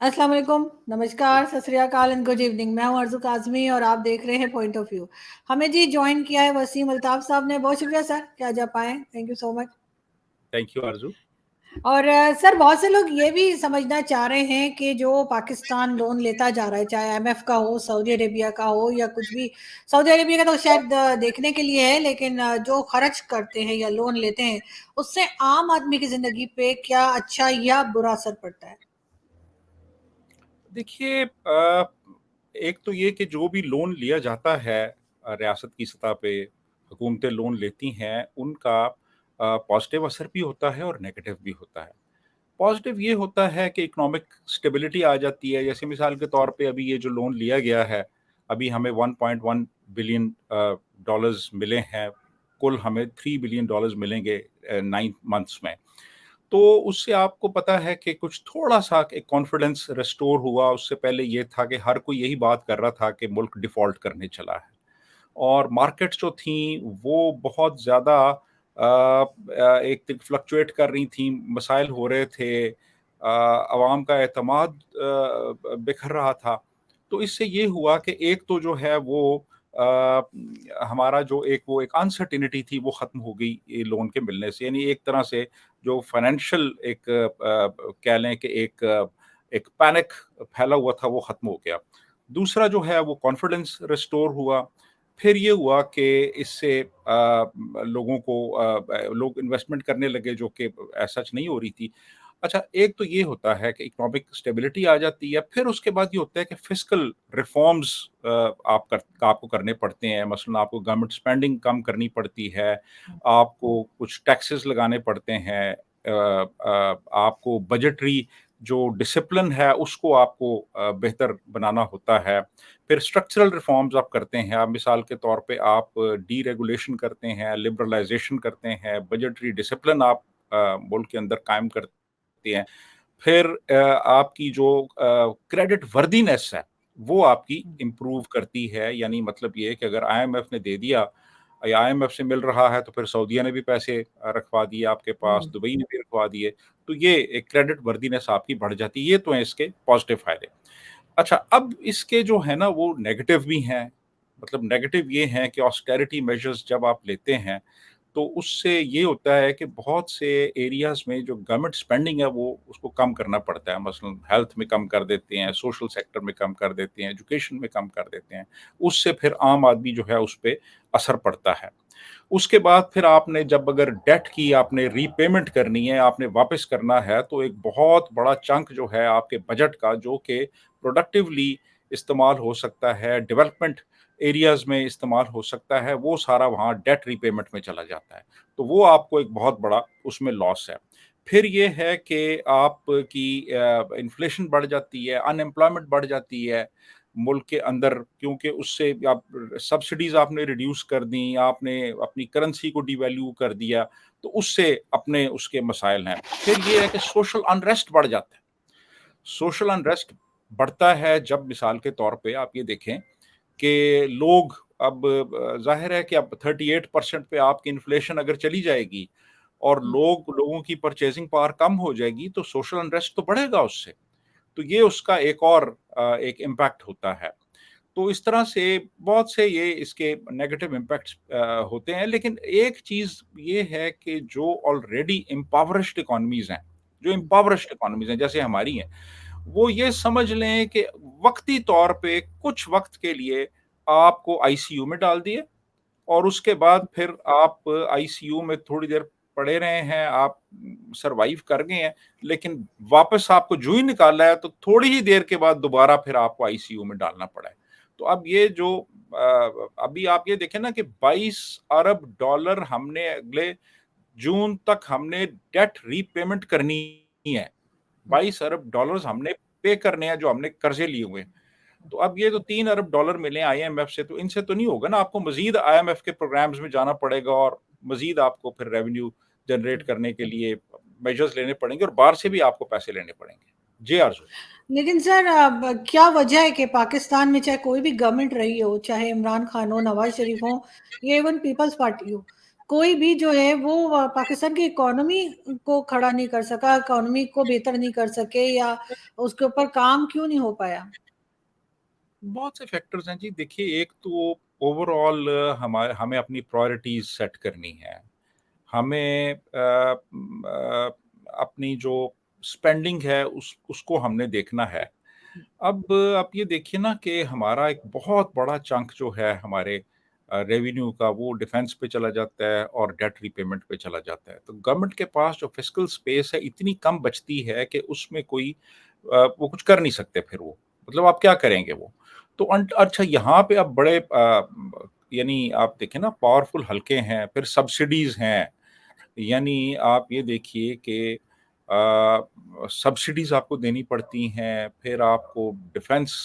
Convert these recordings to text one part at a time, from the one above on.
अस्सलाम वालेकुम, नमस्कार, सत श्री अकाल एंड गुड इवनिंग। मैं हूं अर्ज़ू काज़मी और आप देख रहे हैं पॉइंट ऑफ व्यू। हमें जी जॉइन किया है वसीम अल्ताफ साहब ने, बहुत शुक्रिया सर कि आज आप आए, thank you so much. Thank you आरजू। और सर, बहुत से लोग ये भी समझना चाह रहे हैं कि जो पाकिस्तान लोन लेता जा रहा है, चाहे आईएमएफ का हो, सऊदी अरेबिया का हो या कुछ भी। सऊदी अरेबिया का तो शायद देखने के लिए है, लेकिन जो खर्च करते हैं या लोन लेते हैं, उससे आम आदमी की जिंदगी पे क्या अच्छा या बुरा असर पड़ता है? देखिए, एक तो ये कि जो भी लोन लिया जाता है रियासत की सतह पे हुकूमतें लोन लेती हैं, उनका पॉजिटिव असर भी होता है और नेगेटिव भी होता है। पॉजिटिव ये होता है कि इकोनॉमिक स्टेबिलिटी आ जाती है। जैसे मिसाल के तौर पे अभी ये जो लोन लिया गया है, अभी हमें 1.1 बिलियन डॉलर्स मिले हैं। कुल हमें 3 बिलियन डॉलर्स मिलेंगे 9 मंथ्स में। तो उससे आपको पता है कि कुछ थोड़ा-सा एक कॉन्फिडेंस रिस्टोर हुआ। उससे पहले ये था कि हर कोई यही बात कर रहा था कि मुल्क डिफ़ॉल्ट करने चला है और मार्केट्स जो थीं वो बहुत ज़्यादा एक फ्लक्चुएट कर रही थीं, मसाइल हो रहे थे, अवाम का एतमाद बिखर रहा था। तो इससे ये हुआ कि एक तो जो है वो हमारा जो एक अनसर्टेनिटी थी वो ख़त्म हो गई ये लोन के मिलने से। यानी एक तरह से जो फाइनेंशियल एक कह लें कि एक पैनिक फैला हुआ था वो ख़त्म हो गया। दूसरा जो है वो कॉन्फिडेंस रिस्टोर हुआ। फिर ये हुआ कि इससे लोगों को लोग इन्वेस्टमेंट करने लगे जो कि एज़ सच नहीं हो रही थी। अच्छा, एक तो ये होता है कि इकोनॉमिक स्टेबिलिटी आ जाती है, फिर उसके बाद ये होता है कि फिस्कल रिफॉर्म्स आपको करने पड़ते हैं। मसलन आपको गवर्नमेंट स्पेंडिंग कम करनी पड़ती है, आपको कुछ टैक्सेस लगाने पड़ते हैं, आपको बजटरी जो डिसिप्लिन है उसको आपको बेहतर बनाना होता है। फिर स्ट्रक्चरल रिफॉर्म्स आप करते हैं। आप मिसाल के तौर पे आप डीरेगुलेशन करते हैं, लिबरलाइजेशन करते हैं, बजटरी डिसिप्लिन आप मुल्क के अंदर कायम करते हैं। फिर आपकी जो क्रेडिट वर्दीनेस है वो आपकी इम्प्रूव करती है। यानी मतलब ये है कि अगर आईएमएफ ने दे दिया या आईएमएफ से मिल रहा है तो फिर सऊदीया ने भी पैसे रखवा दिए आपके पास, दुबई ने भी रखवा दिए, तो ये एक क्रेडिट वर्दीनेस आपकी बढ़ जाती है। ये तो है इसके पॉजिटिव फायदे। अच्छा, अब इसके जो है ना वो नेगेटिव भी हैं। मतलब नेगेटिव ये हैं कि ऑस्टेरिटी मेजर्स जब आप लेते हैं तो उससे ये होता है कि बहुत से एरियाज़ में जो गवर्नमेंट स्पेंडिंग है वो उसको कम करना पड़ता है। मसलन हेल्थ में कम कर देते हैं, सोशल सेक्टर में कम कर देते हैं, एजुकेशन में कम कर देते हैं। उससे फिर आम आदमी जो है उस पे असर पड़ता है। उसके बाद फिर आपने जब अगर डेट की आपने रीपेमेंट करनी है, आपने वापस करना है, तो एक बहुत बड़ा चंक जो है आपके बजट का जो कि प्रोडक्टिवली इस्तेमाल हो सकता है, डेवलपमेंट एरियाज़ में इस्तेमाल हो सकता है, वो सारा वहाँ डेट रीपेमेंट में चला जाता है। तो वो आपको एक बहुत बड़ा उसमें लॉस है। फिर ये है कि आपकी इन्फ्लेशन बढ़ जाती है, अनएम्प्लॉयमेंट बढ़ जाती है मुल्क के अंदर, क्योंकि उससे आप सब्सिडीज़ आपने रिड्यूस कर दी, आपने अपनी करेंसी को डिवैल्यू कर दिया, तो उससे अपने उसके मसाइल हैं। फिर ये है कि सोशल अनरेस्ट बढ़ जाता है। सोशल अनरेस्ट बढ़ता है जब मिसाल के तौर पे आप ये देखें कि लोग अब ज़ाहिर है कि अब 38% पे आपकी इन्फ्लेशन अगर चली जाएगी और लोगों की परचेज़िंग पावर कम हो जाएगी, तो सोशल अनरेस्ट तो बढ़ेगा उससे। तो ये उसका एक और एक इम्पैक्ट होता है। तो इस तरह से बहुत से ये इसके नेगेटिव इम्पैक्ट्स होते हैं। लेकिन एक चीज़ ये है कि जो ऑलरेडी इम्पावरिश्ड इकोनॉमीज़ हैं, जो इम्पावरिश्ड इकोनॉमीज़ हैं जैसे हमारी हैं, वो ये समझ लें कि वक़्ती तौर पे कुछ वक़्त के लिए आपको आईसीयू में डाल दिए और उसके बाद फिर आप आईसीयू में थोड़ी देर पड़े रहे हैं, आप सर्वाइव कर गए हैं, लेकिन वापस आपको जो ही निकाला है तो थोड़ी ही देर के बाद दोबारा फिर आपको आईसीयू में डालना पड़ा है। तो अब ये जो अभी आप ये देखें ना कि 22 अरब डॉलर हमने अगले जून तक हमने डेट रीपेमेंट करनी है। 22 अरब डॉलर्स हमने पे करने हैं जो हमने कर्जे लिए हुए हैं। तो अब ये तो 3 अरब डॉलर मिले आईएमएफ से, तो इनसे तो नहीं होगा ना, आपको मजीद आईएमएफ के प्रोग्राम्स में जाना पड़ेगा और मजीद आपको फिर रेवेन्यू जनरेट करने के लिए मेजर्स लेने पड़ेंगे और बाहर से भी आपको पैसे लेने पड़ेंगे। जी आरजू। लेकिन सर, अब क्या वजह है कि पाकिस्तान में चाहे कोई भी गवर्नमेंट रही हो, चाहे इमरान खान हो, नवाज शरीफ हो या इवन पीपल्स पार्टी हो, कोई भी जो है वो पाकिस्तान की इकोनॉमी को खड़ा नहीं कर सका, इकोनॉमी को बेहतर नहीं कर सके, या उसके ऊपर काम क्यों नहीं हो पाया? बहुत से फैक्टर्स हैं जी। देखिए, एक तो ओवरऑल हमें अपनी प्रायोरिटीज़ सेट करनी है। हमें अपनी जो स्पेंडिंग है उसको हमने देखना है। अब आप ये देखिए ना कि हमारा एक बहुत बड़ा चंक जो है हमारे रेवेन्यू का, वो डिफेंस पे चला जाता है और डेट रीपेमेंट पे चला जाता है। तो गवर्नमेंट के पास जो फिस्कल स्पेस है इतनी कम बचती है कि उसमें कोई वो कुछ कर नहीं सकते फिर वो। मतलब आप क्या करेंगे वो? तो अच्छा, यहाँ पे अब बड़े यानी आप देखें ना, पावरफुल हलके हैं, फिर सब्सिडीज़ हैं। यानी आप ये देखिए कि सब्सिडीज़ आपको देनी पड़ती हैं, फिर आपको डिफेंस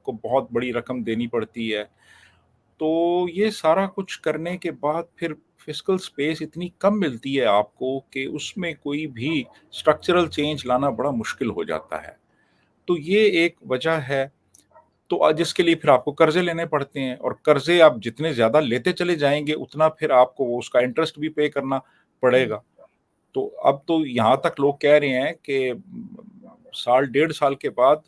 को बहुत बड़ी रकम देनी पड़ती है। तो ये सारा कुछ करने के बाद फिर फिस्कल स्पेस इतनी कम मिलती है आपको कि उसमें कोई भी स्ट्रक्चरल चेंज लाना बड़ा मुश्किल हो जाता है। तो ये एक वजह है। तो जिसके लिए फिर आपको कर्ज़े लेने पड़ते हैं, और कर्ज़े आप जितने ज़्यादा लेते चले जाएँगे, उतना फिर आपको वो उसका इंटरेस्ट भी पे करना हुँ, पड़ेगा। तो अब तो यहाँ तक लोग कह रहे हैं कि साल डेढ़ साल के बाद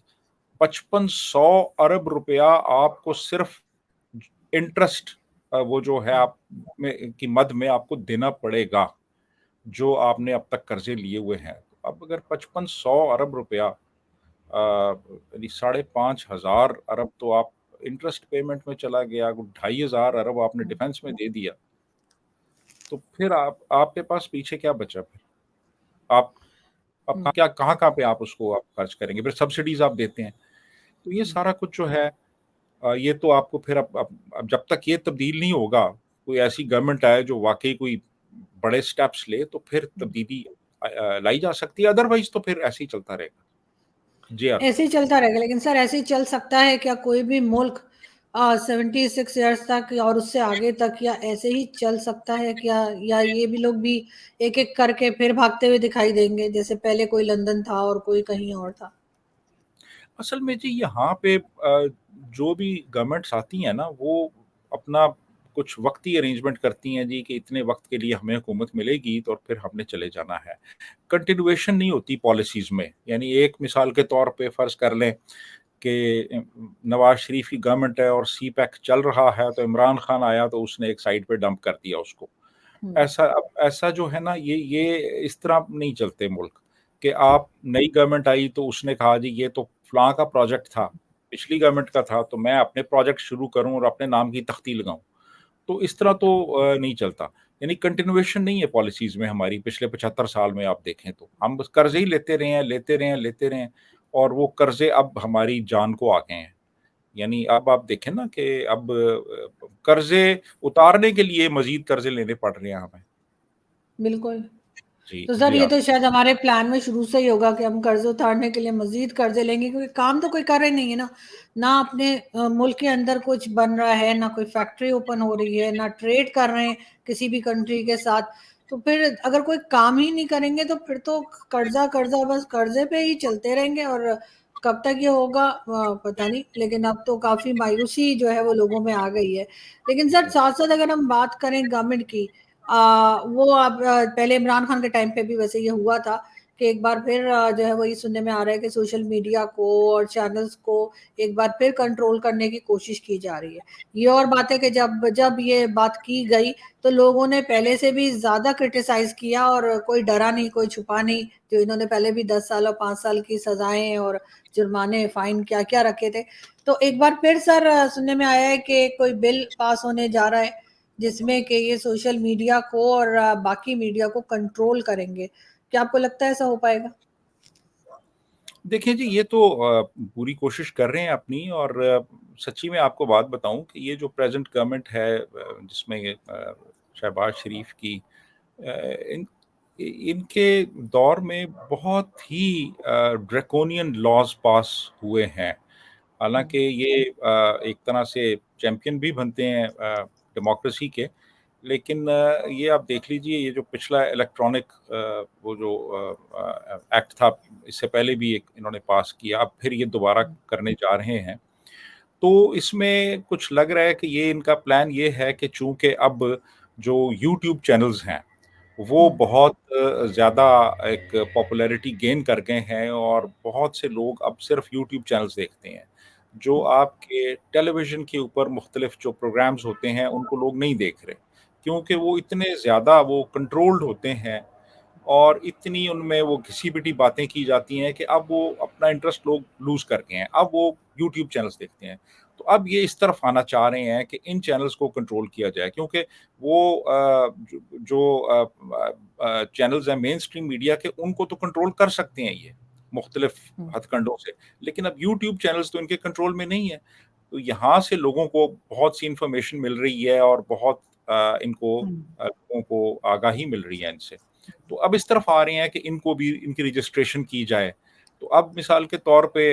5500 अरब रुपया आपको सिर्फ इंटरेस्ट, वो जो है हुँ, आप में की मद में आपको देना पड़ेगा, जो आपने अब तक कर्जे लिए हुए हैं। अब अगर 5500 अरब रुपया, यानी 5,500 अरब तो आप इंटरेस्ट पेमेंट में चला गया, 2,500 अरब आपने हुँ, डिफेंस में दे दिया। तो फिर आप आपके पास पीछे क्या बचा फिर? आप हुँ, क्या कहाँ-कहाँ पे आप उसको आप खर्च करेंगे? फिर सब्सिडीज़ आप देते हैं। तो ये हुँ, सारा कुछ जो है, ये तो आपको फिर अब जब तक ये तब्दील नहीं होगा, कोई ऐसी गवर्नमेंट आए जो वाक़ई कोई बड़े स्टेप्स ले, तो फिर हुँ। तब्दीली लाई जा सकती है, अदरवाइज़ तो फिर ऐसे ही चलता रहेगा। जी हाँ। ऐसे ही चलता रहेगा, लेकिन सर ऐसे ही चल सकता है क्या कोई भी मुल्क 76 ईयर्स तक और उससे आगे तक, या ऐसे ही चल सकता है क्या? या ये भी लोग भी एक-एक करके फिर भागते हुए दिखाई देंगे, जैसे पहले कोई लंदन था और कोई कहीं और था? असल में जी यहाँ पे जो भी गवर्नमेंट्स आती हैं ना, वो अपना कुछ वक़्ती अरेंजमेंट करती हैं जी कि इतने वक़्त के लिए हमें हुकूमत मिलेगी, तो फिर हमने चले जाना है। कंटिन्यूएशन नहीं होती पॉलिसीज़ में। यानी एक मिसाल के तौर पे फ़र्ज़ कर लें कि नवाज़ शरीफ की गवर्नमेंट है और सीपैक चल रहा है, तो इमरान खान आया तो उसने एक साइड पे डंप कर दिया उसको। हुँ, ऐसा जो है ना, ये इस तरह नहीं चलते मुल्क, कि आप नई गवर्नमेंट आई तो उसने कहा जी ये तो फलाँ का प्रोजेक्ट था, पिछली गवर्नमेंट का था, तो मैं अपने प्रोजेक्ट शुरू करूँ और अपने नाम की तख्ती लगाऊँ। तो इस तरह तो नहीं चलता। यानी कंटिन्यूएशन नहीं है पॉलिसीज़ में हमारी, पिछले 75 साल में आप देखें तो। हम बस कर्ज़े ही लेते रहे हैं, लेते रहे हैं, लेते रहे हैं, और वो कर्ज़े अब हमारी जान को आ गए हैं। यानी अब आप देखें ना कि अब कर्ज़े उतारने के लिए मज़ीद कर्ज़े लेने पड़ रहे हैं हमें। बिल्कुल। जी, तो सर जी ये हाँ। तो शायद हमारे प्लान में शुरू से ही होगा कि हम कर्ज़ उतारने के लिए मज़ीद कर्ज़े लेंगे, क्योंकि काम तो कोई कर रहा ही नहीं है ना। ना अपने मुल्क के अंदर कुछ बन रहा है, ना कोई फैक्ट्री ओपन हो रही है, ना ट्रेड कर रहे हैं किसी भी कंट्री के साथ। तो फिर अगर कोई काम ही नहीं करेंगे तो फिर तो कर्ज़ा-कर्ज़ा, बस कर्ज़े पे ही चलते रहेंगे, और कब तक ये होगा पता नहीं। लेकिन अब तो काफ़ी मायूसी जो है वो लोगों में आ गई है। लेकिन सर जी। साथ-साथ अगर हम बात करें गवर्नमेंट की, वो अब पहले इमरान खान के टाइम पे भी वैसे ये हुआ था कि एक बार फिर जो है वही सुनने में आ रहा है कि सोशल मीडिया को और चैनल्स को एक बार फिर कंट्रोल करने की कोशिश की जा रही है। ये और बात है कि जब जब ये बात की गई तो लोगों ने पहले से भी ज़्यादा क्रिटिसाइज़ किया, और कोई डरा नहीं, कोई छुपा नहीं। जो इन्होंने पहले भी 10 साल और 5 साल की सज़ाएँ और जुर्माने, फ़ाइन क्या-क्या रखे थे। तो एक बार फिर सर सुनने में आया है कि कोई बिल पास होने जा रहा है जिसमें कि ये सोशल मीडिया को और बाकी मीडिया को कंट्रोल करेंगे। क्या आपको लगता है ऐसा हो पाएगा? देखिए जी, ये तो पूरी कोशिश कर रहे हैं अपनी, और सच्ची में आपको बात बताऊँ कि ये जो प्रेज़ेंट गवर्नमेंट है, जिसमें शहबाज़ शरीफ की, अ, इन इनके दौर में बहुत ही ड्रैकोनियन लॉज़ पास हुए हैं। हालाँकि हुँ, ये एक तरह से चैंपियन भी बनते हैं डेमोक्रेसी के, लेकिन ये आप देख लीजिए, ये जो पिछला इलेक्ट्रॉनिक वो जो एक्ट था, इससे पहले भी एक इन्होंने पास किया, अब फिर ये दोबारा हुँ, करने जा रहे हैं। तो इसमें कुछ लग रहा है कि ये इनका प्लान ये है कि चूँकि अब जो यूट्यूब चैनल्स हैं, वो हुँ, बहुत ज़्यादा एक पॉपुलैरिटी गेन कर गए हैं और बहुत से लोग अब सिर्फ़ यूट्यूब चैनल्स देखते हैं। जो हुँ, आपके टेलीविज़न के ऊपर मुख्तलिफ़ जो प्रोग्राम्स होते हैं, उनको लोग नहीं देख रहे, क्योंकि वो इतने ज़्यादा वो कंट्रोल्ड होते हैं और इतनी उनमें वो घिसी-पिटी बातें की जाती हैं कि अब वो अपना इंटरेस्ट लोग लूज़ कर गए हैं। अब वो यूट्यूब चैनल्स देखते हैं। तो अब ये इस तरफ आना चाह रहे हैं कि इन चैनल्स को कंट्रोल किया जाए, क्योंकि वो चैनल्स हैं मेन स्ट्रीम मीडिया के, उनको तो कंट्रोल कर सकते हैं ये, मुख्तलिफ़ हुँ, हथकंडों से। लेकिन अब यूट्यूब चैनल्स तो इनके कंट्रोल में नहीं है। तो यहाँ से लोगों को बहुत सी इन्फॉर्मेशन मिल रही है और बहुत हुँ, लोगों को आगाही मिल रही है इनसे। तो अब इस तरफ आ रहे हैं कि इनको भी इनकी रजिस्ट्रेशन की जाए। तो अब मिसाल के तौर पे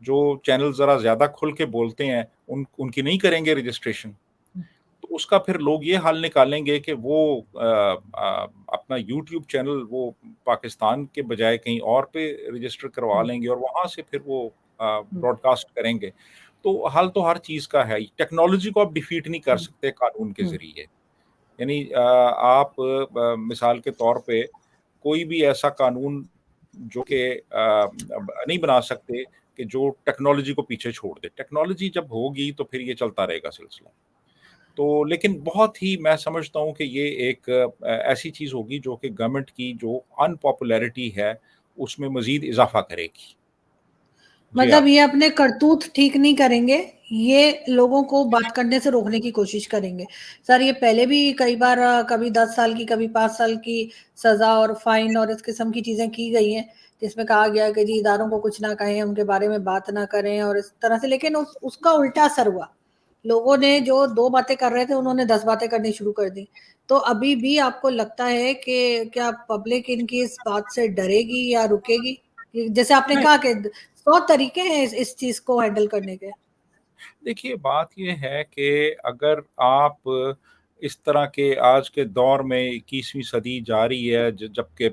जो चैनल ज़रा ज़्यादा खुल के बोलते हैं, उनकी नहीं करेंगे रजिस्ट्रेशन। हुँ, तो उसका फिर लोग ये हल निकालेंगे कि वो अपना यूट्यूब चैनल वो पाकिस्तान के बजाय कहीं और पे रजिस्टर करवा हुँ, लेंगे और वहाँ से फिर वो हुँ, ब्रॉडकास्ट करेंगे। तो हल तो हर चीज़ का है। टेक्नोलॉजी को आप डिफीट नहीं कर हुँ, सकते कानून के हुँ, ज़रिए। यानी आप मिसाल के तौर पे कोई भी ऐसा कानून जो कि नहीं बना सकते कि जो टेक्नोलॉजी को पीछे छोड़ दे। टेक्नोलॉजी जब होगी तो फिर ये चलता रहेगा सिलसिला। तो लेकिन बहुत ही मैं समझता हूँ कि ये एक ऐसी चीज़ होगी जो कि गवर्नमेंट की जो अनपॉपुलैरिटी है, उसमें मज़ीद इज़ाफ़ा करेगी। जी मतलब हाँ। ये अपने करतूत ठीक नहीं करेंगे, ये लोगों को बात करने से रोकने की कोशिश करेंगे। सर ये पहले भी कई बार कभी 10 साल की, कभी 5 साल की सज़ा और फ़ाइन और इस किस्म की चीज़ें की गई हैं, जिसमें कहा गया है कि जी इदारों को कुछ ना कहें, उनके बारे में बात ना करें और इस तरह से लेकिन उसका उल्टा असर हुआ। लोगों ने जो 2 बातें कर रहे थे, उन्होंने 10 बातें करनी शुरू कर दी। तो अभी भी आपको लगता है कि क्या पब्लिक इनकी इस बात से डरेगी या रुकेगी? कि जैसे आपने नहीं, कहा कि 100 तरीके हैं इस चीज़ को हैंडल करने के। देखिए बात ये है कि अगर आप इस तरह के आज के दौर में 21वीं सदी जा रही है जबकि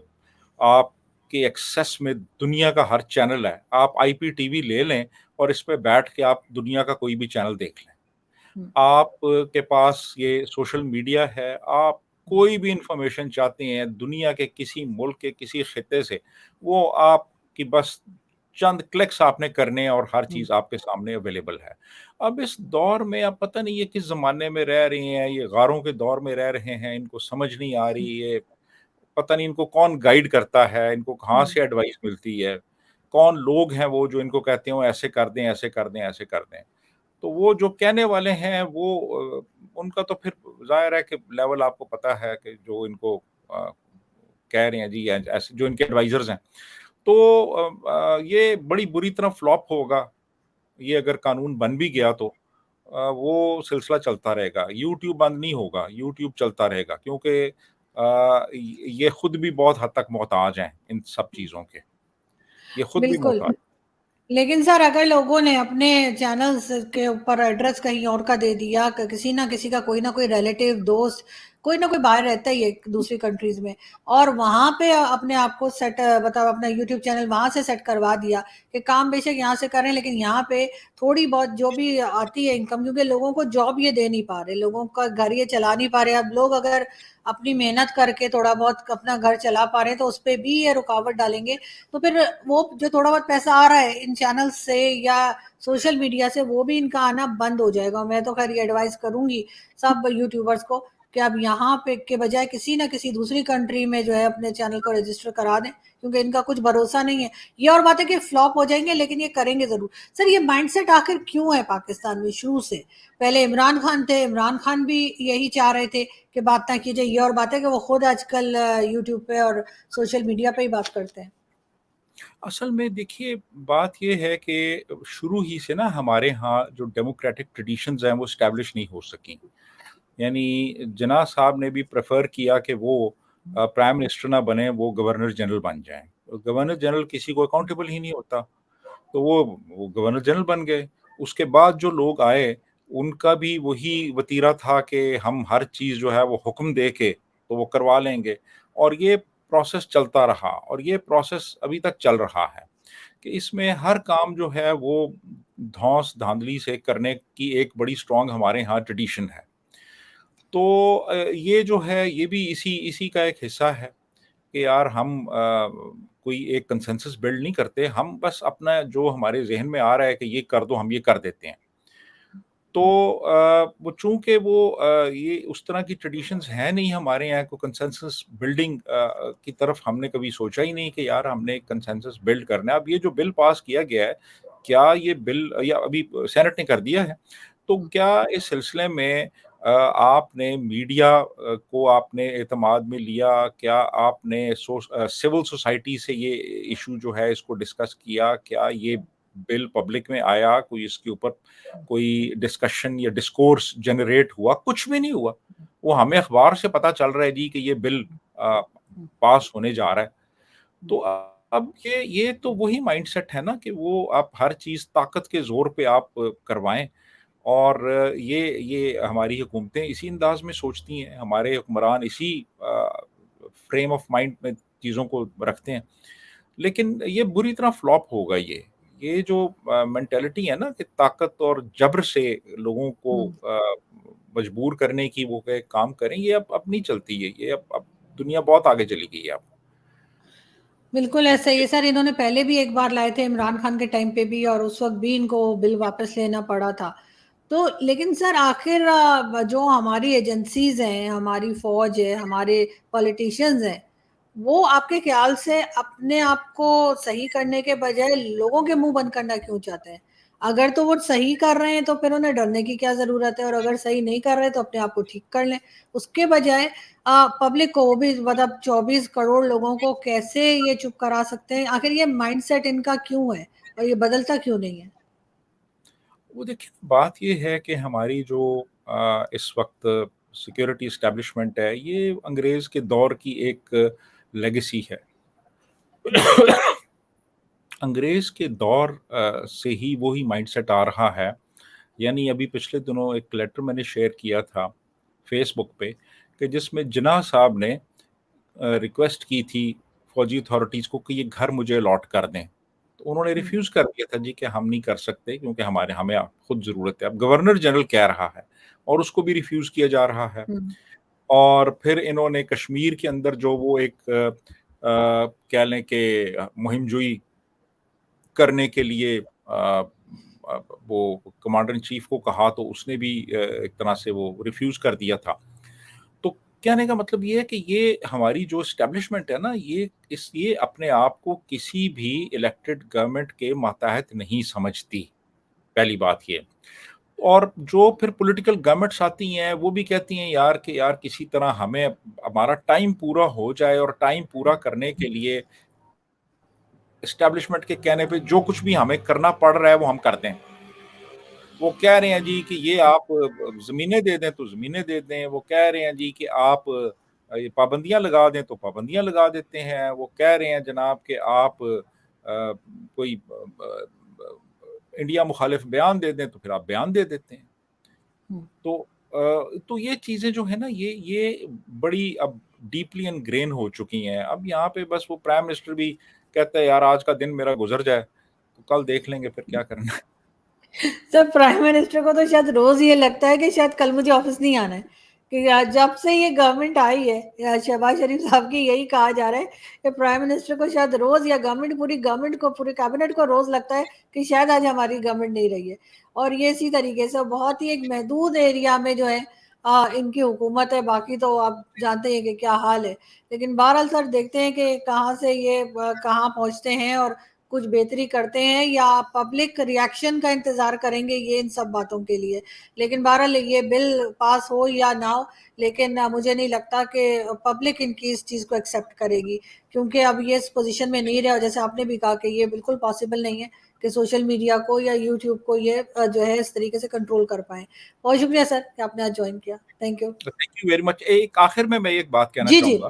आपके एक्सेस में दुनिया का हर चैनल है। आप आईपीटीवी ले लें और इस पे बैठ के आप दुनिया का कोई भी चैनल देख लें। हुँ, आप के पास ये सोशल मीडिया है, आप हुँ, कोई भी इन्फॉर्मेशन चाहते हैं दुनिया के किसी मुल्क के किसी खित्ते से, वो आपकी बस चंद क्लिक्स आपने करने हैं और हर हुँ, चीज़ आपके सामने अवेलेबल है। अब इस दौर में अब पता नहीं ये किस ज़माने में रह रहे हैं, ये गारों के दौर में रह रहे हैं, इनको समझ नहीं आ हुँ, रही है, पता नहीं इनको कौन गाइड करता है, इनको कहाँ हुँ। से एडवाइस मिलती है, कौन लोग हैं वो जो इनको कहते हो ऐसे कर दें, ऐसे कर दें, ऐसे कर दें। तो वो जो कहने वाले हैं वो उनका तो फिर ज़ाहिर है कि लेवल आपको पता है कि जो इनको कह रहे हैं जी ऐसे जो इनके एडवाइज़र्स हैं। तो ये बड़ी बुरी तरह फ्लॉप होगा, ये अगर कानून बन भी गया तो वो सिलसिला चलता रहेगा। यूट्यूब बंद नहीं होगा, यूट्यूब चलता रहेगा क्योंकि ये खुद भी बहुत हद तक मोहताज हैं इन सब चीज़ों के। ये खुद भी बिल्कुल। मोहताज। लेकिन सर अगर लोगों ने अपने चैनल्स के ऊपर एड्रेस कहीं और का दे दिया किसी ना किसी का कोई ना कोई रिलेटिव दोस्त कोई ना कोई बाहर रहता ही है दूसरी कंट्रीज में और वहां पे अपने आप को सेट मतलब अपना यूट्यूब चैनल वहां से सेट करवा दिया कि काम बेशक यहाँ से करें लेकिन यहाँ पे थोड़ी बहुत जो भी आती है इनकम क्योंकि लोगों को जॉब ये दे नहीं पा रहे लोगों का घर ये चला नहीं पा रहे अब लोग अगर अपनी मेहनत करके थोड़ा बहुत अपना घर चला पा रहे हैं तो उस पर भी ये रुकावट डालेंगे तो फिर वो जो थोड़ा बहुत पैसा आ रहा है इन चैनल से या सोशल मीडिया से वो भी इनका आना बंद हो जाएगा मैं तो खैर ये एडवाइस करूंगी सब यूट्यूबर्स को कि आप यहाँ पे के बजाय किसी ना किसी दूसरी कंट्री में जो है अपने चैनल को रजिस्टर करा दें क्योंकि इनका कुछ भरोसा नहीं है ये और बात है कि फ्लॉप हो जाएंगे लेकिन ये करेंगे जरूर सर ये माइंडसेट आखिर क्यों है पाकिस्तान में शुरू से पहले इमरान खान थे इमरान खान भी यही चाह रहे थे कि बात ना की जाए ये और बात है कि वो खुद आजकल यूट्यूब पे और सोशल मीडिया पे ही बात करते हैं असल में देखिए बात ये है कि शुरू ही से ना हमारे यहाँ जो डेमोक्रेटिक ट्रेडिशंस हैं वो एस्टैब्लिश नहीं हो सकी। यानी जिन्ना साहब ने भी प्रेफ़र किया कि वो प्राइम मिनिस्टर ना बने, वो गवर्नर जनरल बन जाएँ। गवर्नर जनरल किसी को अकाउंटेबल ही नहीं होता। तो वो गवर्नर जनरल बन गए। उसके बाद जो लोग आए, उनका भी वही वतीरा था कि हम हर चीज़ जो है वो हुक्म दे के तो वो करवा लेंगे और ये प्रोसेस चलता रहा और ये प्रोसेस अभी तक चल रहा है कि इसमें हर काम जो है वो धौंस-धांधली से करने की एक बड़ी स्ट्रॉन्ग हमारे यहाँ ट्रेडिशन है। तो ये जो है ये भी इसी इसी का एक हिस्सा है कि यार हम कोई एक कंसेंसस बिल्ड नहीं करते, हम बस अपना जो हमारे ज़हन में आ रहा है कि ये कर दो, हम ये कर देते हैं। तो वो चूँकि वो ये उस तरह की ट्रेडिशंस हैं नहीं हमारे यहाँ, को कंसेंसस बिल्डिंग की तरफ हमने कभी सोचा ही नहीं कि यार हमने एक कंसेंसस बिल्ड करना है। अब ये जो बिल पास किया गया है, क्या ये बिल या अभी सेनेट ने कर दिया है, तो क्या इस सिलसिले में आपने मीडिया को आपने एतमाद में लिया? क्या आपने सिविल सोसाइटी से ये इश्यू जो है इसको डिस्कस किया? क्या ये बिल पब्लिक में आया? कोई इसके ऊपर कोई डिस्कशन या डिस्कोर्स जनरेट हुआ? कुछ भी नहीं हुआ। वो हमें अखबार से पता चल रहा है जी कि ये बिल पास होने जा रहा है। तो अब ये तो वही माइंडसेट है ना कि वो आप हर चीज़ ताकत के ज़ोर पे आप करवाएँ और ये हमारी हुकूमतें इसी अंदाज़ में सोचती हैं, हमारे हुक्मरान इसी फ्रेम ऑफ माइंड में चीज़ों को रखते हैं। लेकिन ये बुरी तरह फ्लॉप होगा ये। ये जो मेंटालिटी है ना कि ताकत और जब्र से लोगों को हुँ। मजबूर करने की वो के काम करें, ये अब नहीं चलती है। ये अब दुनिया बहुत आगे चली गई है अब। बिल्कुल ऐसा ही है सर, इन्होंने पहले भी एक बार लाए थे इमरान खान के टाइम पे भी, और उस वक़्त भी इनको बिल वापस लेना पड़ा था। तो लेकिन सर आखिर जो हमारी एजेंसीज़ हैं, हमारी फ़ौज है, हमारे पॉलिटिशियंस हैं, वो आपके ख़्याल से अपने आप को सही करने के बजाय लोगों के मुँह बंद करना क्यों चाहते हैं? अगर तो वो सही कर रहे हैं तो फिर उन्हें डरने की क्या ज़रूरत है, और अगर सही नहीं कर रहे तो अपने आप को ठीक कर लें। उसके बजाय पब्लिक को, वो भी मतलब 24 करोड़ लोगों को कैसे ये चुप करा सकते हैं? आखिर ये माइंडसेट इनका क्यों है और ये बदलता क्यों नहीं है? वो देखिए बात ये है कि हमारी जो इस वक़्त सिक्योरिटी एस्टेब्लिशमेंट है, ये अंग्रेज़ के दौर की एक लेगेसी है। अंग्रेज़ के दौर से ही वो ही माइंडसेट आ रहा है। यानी अभी पिछले दिनों एक लेटर मैंने शेयर किया था फ़ेसबुक पे कि जिसमें जिन्ना साहब ने रिक्वेस्ट की थी फ़ौजी अथॉरिटीज़ को कि ये घर मुझे अलॉट कर दें। तो उन्होंने हुँ, रिफ्यूज़ कर दिया था जी कि हम नहीं कर सकते क्योंकि हमें खुद ज़रूरत है। अब गवर्नर जनरल कह रहा है और उसको भी रिफ्यूज़ किया जा रहा है। हुँ, और फिर इन्होंने कश्मीर के अंदर जो वो एक कह लें कि मुहिम जुई करने के लिए वो कमांडर इन चीफ को कहा तो उसने भी एक तरह से वो रिफ्यूज़ कर दिया था। तो कहने का मतलब ये है कि ये हमारी जो एस्टेब्लिशमेंट है ना, ये अपने आप को किसी भी इलेक्टेड गवर्नमेंट के मातहत नहीं समझती, पहली बात ये। और जो फिर पॉलिटिकल गवर्नमेंट्स आती हैं, वो भी कहती हैं यार कि यार किसी तरह हमें हमारा टाइम पूरा हो जाए और टाइम पूरा करने के लिए एस्टेब्लिशमेंट के कहने पे जो कुछ भी हमें करना पड़ रहा है, वो हम कर दें। वो कह रहे हैं जी कि ये आप ज़मीनें दे दें, तो ज़मीनें दे दें। वो कह रहे हैं जी कि आप ये पाबंदियाँ लगा दें, तो पाबंदियाँ लगा देते हैं। वो कह रहे हैं जनाब कि आप कोई इंडिया मुखालिफ बयान दे दें, तो फिर आप बयान दे देते हैं। हुँ। तो ये चीज़ें जो है ना, ये बड़ी अब डीपली इनग्रेन हो चुकी हैं। अब यहाँ पे बस वो प्राइम मिनिस्टर भी कहता है, यार आज का दिन मेरा गुज़र जाए, तो कल देख लेंगे फिर क्या करना है। सर प्राइम मिनिस्टर को तो शायद रोज़ ये लगता है कि शायद कल मुझे ऑफ़िस नहीं आना है। कि जब से ये गवर्नमेंट आई है, या शहबाज शरीफ साहब की यही कहा जा रहा है कि प्राइम मिनिस्टर को शायद रोज़, या पूरी गवर्नमेंट को, पूरे कैबिनेट को रोज़ लगता है कि शायद आज हमारी गवर्नमेंट नहीं रही है। और ये इसी तरीके से बहुत ही एक महदूद एरिया में जो है इनकी हुकूमत है, बाकी तो आप जानते हैं कि क्या हाल है। लेकिन बहरहाल सर देखते हैं कि कहाँ से ये कहाँ पहुँचते हैं, और कुछ बेहतरी करते हैं या पब्लिक रिएक्शन का इंतज़ार करेंगे ये इन सब बातों के लिए। लेकिन बहरहाल ये बिल पास हो या ना हो, लेकिन मुझे नहीं लगता कि पब्लिक इनकी इस चीज़ को एक्सेप्ट करेगी, क्योंकि अब ये इस पोज़ीशन में नहीं रहे, और जैसे आपने भी कहा कि ये बिल्कुल पॉसिबल नहीं है कि सोशल मीडिया को या यूट्यूब को ये जो है इस तरीके से कंट्रोल कर पाएँ। बहुत शुक्रिया सर कि आपने आज जॉइन किया। Thank you. Thank you very much. एक आखिर में मैं एक बात कहना जी, जी। चाहूँगा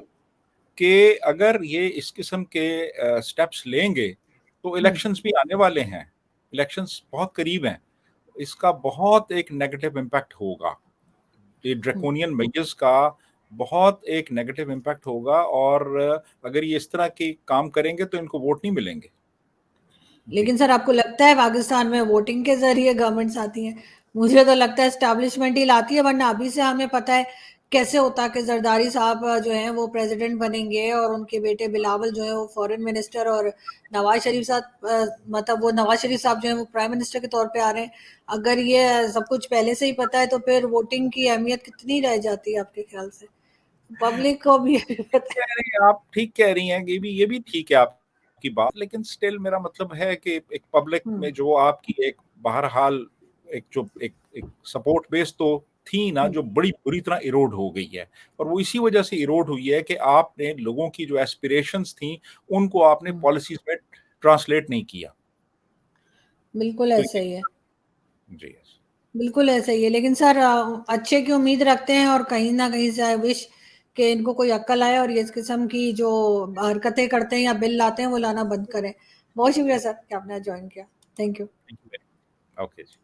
कि अगर ये इस किस्म के स्टेप्स लेंगे, तो हुँ, इलेक्शंस भी आने वाले हैं। इलेक्शंस बहुत करीब हैं। इसका बहुत एक नेगेटिव इम्पैक्ट होगा। ये हुँ। ड्रैकोनियन मेजर्स का बहुत एक नेगेटिव इम्पैक्ट होगा और अगर ये इस तरह के काम करेंगे तो इनको वोट नहीं मिलेंगे। जी। लेकिन सर आपको लगता है पाकिस्तान में वोटिंग के ज़रिए गवर्नमेंट्स आती हैं? मुझे तो लगता है एस्टेब्लिशमेंट ही लाती है, वरना अभी से हमें पता है कैसे होता कि जरदारी साहब जो हैं वो प्रेसिडेंट बनेंगे और उनके बेटे बिलावल जो है वो फॉरेन मिनिस्टर, और नवाज शरीफ साहब मतलब वो नवाज शरीफ साहब जो है वो प्राइम मिनिस्टर के तौर पे आ रहे हैं। अगर ये सब कुछ पहले से ही पता है तो फिर वोटिंग की अहमियत कितनी रह जाती है आपके ख्याल से? पब्लिक को भी पता है। कह रही हैं आप, ठीक कह रही हैं, ये भी ठीक है आपकी बात, लेकिन स्टिल मेरा मतलब है कि एक पब्लिक हम्म। में जो आपकी एक बहरहाल एक सपोर्ट बेस तो थी ना, हम्म। जो बड़ी बुरी तरह इरोड हो गई है। और वो इसी वजह से इरोड हुई है कि आपने लोगों की जो एस्पिरेशंस थी उनको आपने हम्म। पॉलिसीज में ट्रांसलेट नहीं किया। बिल्कुल तो ऐसा ये ही है। जी यस। बिल्कुल ऐसा ही है, लेकिन सर अच्छे की उम्मीद रखते हैं, और कहीं ना कहीं से आई विश कि इनको कोई अक्ल आए और ये इस किस्म की जो हरकतें करते हैं या बिल लाते हैं वो लाना बंद करें। बहुत शुक्रिया सर कि आपने ज्वाइन किया। Thank you. Thank you. Okay ji.